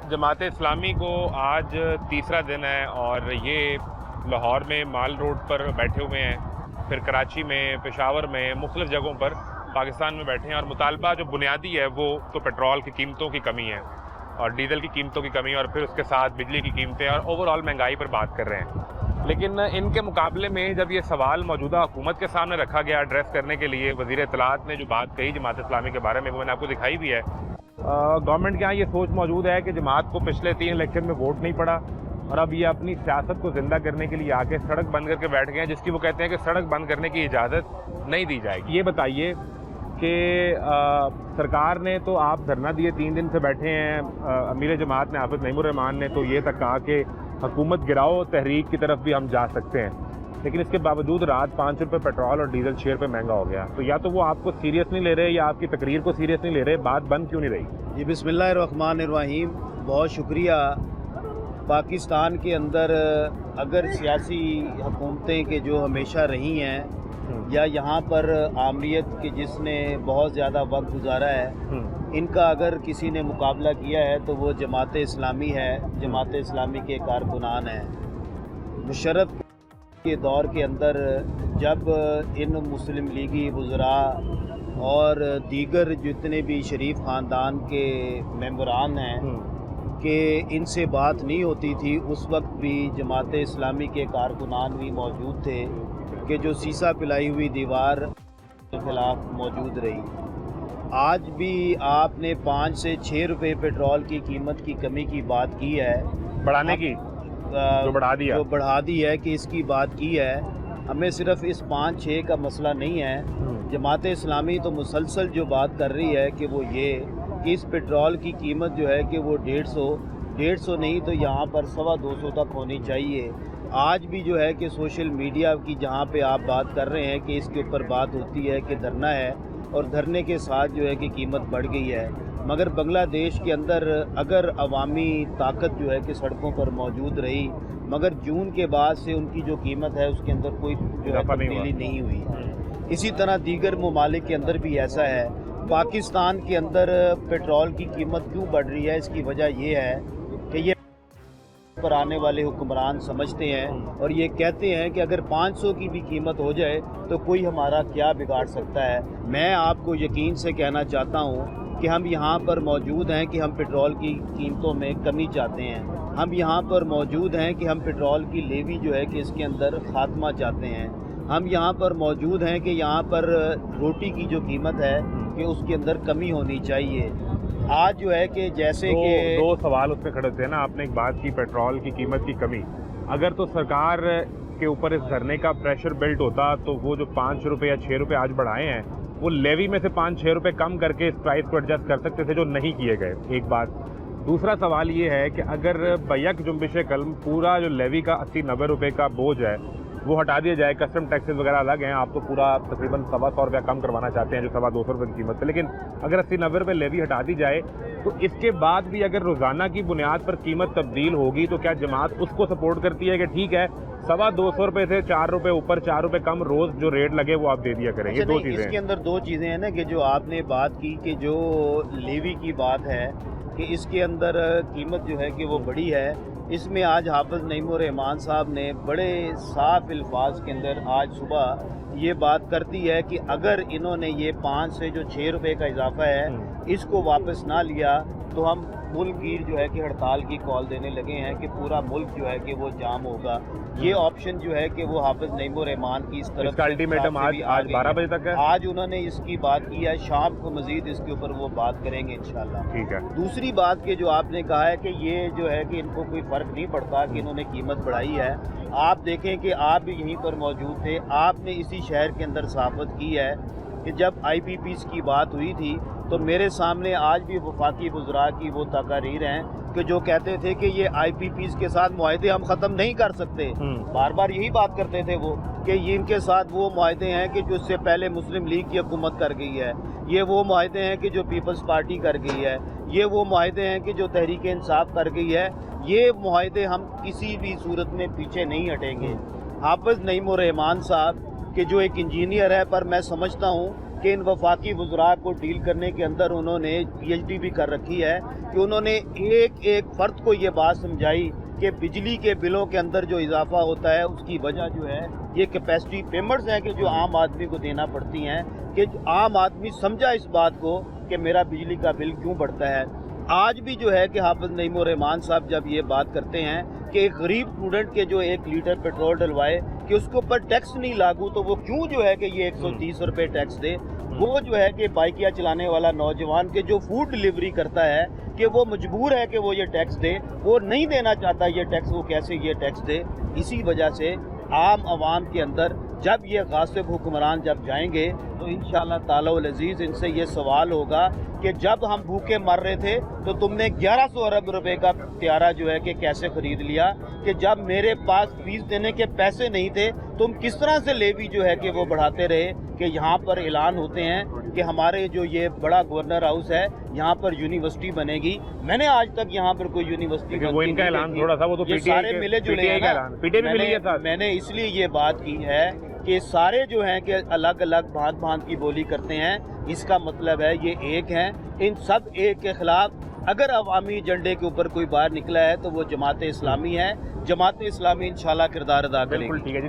जमात इस्लामी को आज तीसरा दिन है और ये लाहौर में माल रोड पर बैठे हुए हैं, फिर कराची में, पेशावर में, मुख्तलिफ जगहों पर पाकिस्तान में बैठे हैं और मुतालबा जो बुनियादी है वो तो पेट्रोल की कीमतों की कमी है और डीजल की कीमतों की कमी और फिर उसके साथ बिजली की कीमतें और ओवरऑल महंगाई पर बात कर रहे हैं। लेकिन इनके मुकाबले में जब ये सवाल मौजूदा हुकूमत के सामने रखा गया एड्रेस करने के लिए, वज़ीर इत्तलात ने जो बात कही जमात इस्लामी के बारे में वो मैंने आपको दिखाई भी है। गवर्नमेंट के यहाँ ये सोच मौजूद है कि जमात को पिछले 3 इलेक्शन में वोट नहीं पड़ा और अब ये अपनी सियासत को ज़िंदा करने के लिए आके सड़क बंद करके बैठ गए हैं, जिसकी वो कहते हैं कि सड़क बंद करने की इजाज़त नहीं दी जाएगी। ये बताइए कि सरकार ने तो आप धरना दिए 3 दिन से बैठे हैं, अमीर जमात ने हाफिज नईमुर रहमान ने तो ये तक कहा कि हुकूमत गिराओ तहरीक की तरफ भी हम जा सकते हैं, लेकिन इसके बावजूद रात 5 रुपये पेट्रोल और डीजल 6 रुपये महंगा हो गया। तो या तो वो आपको सीरियस नहीं ले रहे या आपकी तकरीर को सीरियस नहीं ले रहे, बात बंद क्यों नहीं रही? जी बिस्मिल्लाहिर्रहमानिर्रहीम, बहुत शुक्रिया। पाकिस्तान के अंदर अगर सियासी हुकूमतें के जो हमेशा रही हैं या यहाँ पर आमरीत के जिसने बहुत ज़्यादा वक्त गुजारा है, इनका अगर किसी ने मुकाबला किया है तो वो जमात इस्लामी है, जमात इस्लामी के कारकुनान हैं। मुशर्रफ के दौर के अंदर जब इन मुस्लिम लीगी वज़रा और दीगर जितने भी शरीफ ख़ानदान के मेंबरान हैं कि इनसे बात नहीं होती थी, उस वक्त भी जमात इस्लामी के कारकुनान भी मौजूद थे कि जो सीसा पिलाई हुई दीवार के ख़िलाफ़ मौजूद रही। आज भी आपने 5 से 6 रुपये पेट्रोल की कीमत की कमी की बात की है, बढ़ाने की जो बढ़ा दी है कि इसकी बात की है। हमें सिर्फ इस 5-6 का मसला नहीं है। जमात इस्लामी तो मुसलसल जो बात कर रही है कि वो ये कि इस पेट्रोल की कीमत जो है कि वो 150 नहीं तो यहाँ पर 250 तक होनी चाहिए। आज भी जो है कि सोशल मीडिया की जहाँ पे आप बात कर रहे हैं कि इसके ऊपर बात होती है कि धरना है और धरने के साथ जो है कि कीमत बढ़ गई है, मगर बांग्लादेश के अंदर अगर अवामी ताकत जो है कि सड़कों पर मौजूद रही, मगर जून के बाद से उनकी जो कीमत है उसके अंदर कोई जो है तब्दीली नहीं हुई। इसी तरह दीगर ममालिक के अंदर भी ऐसा है। पाकिस्तान के अंदर पेट्रोल की कीमत क्यों बढ़ रही है, इसकी वजह ये है कि ये पर आने वाले हुक्मरान समझते हैं और ये कहते हैं कि अगर 500 की भी कीमत हो जाए तो कोई हमारा क्या बिगाड़ सकता है। मैं आपको यकीन से कहना चाहता हूँ कि हम यहाँ पर मौजूद हैं कि हम पेट्रोल की कीमतों में कमी चाहते हैं। हम यहाँ पर मौजूद हैं कि हम पेट्रोल की लेवी जो है कि इसके अंदर ख़ात्मा चाहते हैं। हम यहाँ पर मौजूद हैं कि यहाँ पर रोटी की जो कीमत है कि उसके अंदर कमी होनी चाहिए। आज जो है कि जैसे कि 2 सवाल उसमें खड़े थे ना, आपने एक बात की पेट्रोल की कीमत की कमी, अगर तो सरकार के ऊपर इस धरने का प्रेशर बिल्ट होता तो वो जो 5 रुपये या 6 रुपये आज बढ़ाए हैं वो लेवी में से 5-6 रुपये कम करके इस प्राइस को एडजस्ट कर सकते थे, जो नहीं किए गए। एक बात। दूसरा सवाल ये है कि अगर बैक जुम्बिश कलम पूरा जो लेवी का 80-90 रुपये का बोझ है वो हटा दिया जाए, कस्टम टैक्सेस वगैरह अलग हैं, आप तो पूरा तकरीबन 125 रुपया कम करवाना चाहते हैं जो 250 रुपये की कीमत है, लेकिन अगर 80-90 रुपये लेवी हटा दी जाए तो इसके बाद भी अगर रोज़ाना की बुनियाद पर कीमत तब्दील होगी तो क्या जमात उसको सपोर्ट करती है कि ठीक है 250 रुपये से 4 रुपये ऊपर 4 रुपये कम रोज़ जो रेट लगे वो आप दे दिया करें? ये 2 चीज़ें। इसके अंदर 2 चीज़ें हैं ना कि जो आपने बात की कि जो लेवी की बात है कि इसके अंदर कीमत जो है कि वो बड़ी है। इसमें आज हाफिज नईमुर रहमान साहब ने बड़े साफ अल्फाज के अंदर आज सुबह ये बात कर दी है कि अगर इन्होंने ये 5 से जो 6 रुपये का इजाफा है इसको वापस ना लिया तो हम मुल्क गिर जो है कि हड़ताल की कॉल देने लगे हैं कि पूरा मुल्क जो है कि वो जाम होगा। ये ऑप्शन जो है कि वो हाफिज नईमुर रहमान की इस तरफ अल्टीमेटम आज 12 बजे तक है। आज उन्होंने इसकी बात की है, शाम को मजीद इसके ऊपर वो बात करेंगे इंशाल्लाह। ठीक है। दूसरी बात के जो आपने कहा है कि ये जो है कि इनको कोई फ़र्क नहीं पड़ता कि इन्होंने कीमत बढ़ाई है। आप देखें कि आप भी यहीं पर मौजूद थे, आपने इसी शहर के अंदर सहाफ़त की है कि जब IPPs की बात हुई थी तो मेरे सामने आज भी वफाकी वज़रा की वो तकारीर हैं कि जो कहते थे कि ये IPPs के साथ मुआहदे हम ख़त्म नहीं कर सकते। बार बार यही बात करते थे वो कि ये इनके साथ वो मुआहदे हैं कि जो इससे पहले मुस्लिम लीग की हुकूमत कर गई है, ये वो मुआहदे हैं कि जो पीपल्स पार्टी कर गई है, ये वो मुआहदे हैं कि जो तहरीक इंसाफ कर गई है। ये मुआहदे हम किसी भी सूरत में पीछे नहीं हटेंगे। हाफिज नईमुर रहमान साहब कि जो एक इंजीनियर है, पर मैं समझता हूँ कि کہ ان वफाकी वज़रा को डील करने के अंदर उन्होंने PhD भी कर रखी है कि उन्होंने एक एक फ़र्द को ये बात समझाई कि बिजली के बिलों के अंदर जो इजाफा होता है उसकी वजह जो है ये कैपेसिटी पेमेंट्स हैं कि जो आम आदमी को देना पड़ती हैं, कि आम आदमी समझा इस बात को कि मेरा बिजली का बिल क्यों बढ़ता है। आज भी जो है कि हाफिज नईमुर रहमान साहब जब ये बात करते हैं कि एक गरीब स्टूडेंट के जो 1 लीटर पेट्रोल डलवाए कि उसके ऊपर टैक्स नहीं लागू, तो वो क्यों जो है कि ये 130 रुपये टैक्स दे। वो जो है कि बाइकिया चलाने वाला नौजवान के जो फूड डिलीवरी करता है कि वो मजबूर है कि वो ये टैक्स दे, वो नहीं देना चाहता ये टैक्स, वो कैसे ये टैक्स दे। इसी वजह से आम आवाम के अंदर जब ये गासिब हुक्मरान जब जाएंगे तो इंशाअल्लाह ताला वल अज़ीज़ इनसे ये सवाल होगा कि जब हम भूखे मर रहे थे तो तुमने 1100 अरब रुपए का त्यारा जो है कि कैसे खरीद लिया, कि जब मेरे पास फीस देने के पैसे नहीं थे तुम किस तरह से लेवी जो है कि वो बढ़ाते रहे। कि यहाँ पर ऐलान होते हैं कि हमारे जो ये बड़ा गवर्नर हाउस है यहाँ पर यूनिवर्सिटी बनेगी। मैंने आज तक यहाँ पर कोई यूनिवर्सिटी वो इनका ऐलान थोड़ा सा, वो तो सारे मिले जुले हैं ना। पीटीआई मैंने इसलिए ये बात की है कि सारे जो हैं कि अलग अलग भांत भांत की बोली करते हैं, इसका मतलब है ये एक हैं। इन सब एक के खिलाफ अगर अवामी एजेंडे के ऊपर कोई बाहर निकला है तो वो जमात इस्लामी है। जमात इस्लामी इंशाल्लाह किरदार अदा करेगी। बिल्कुल ठीक है जी।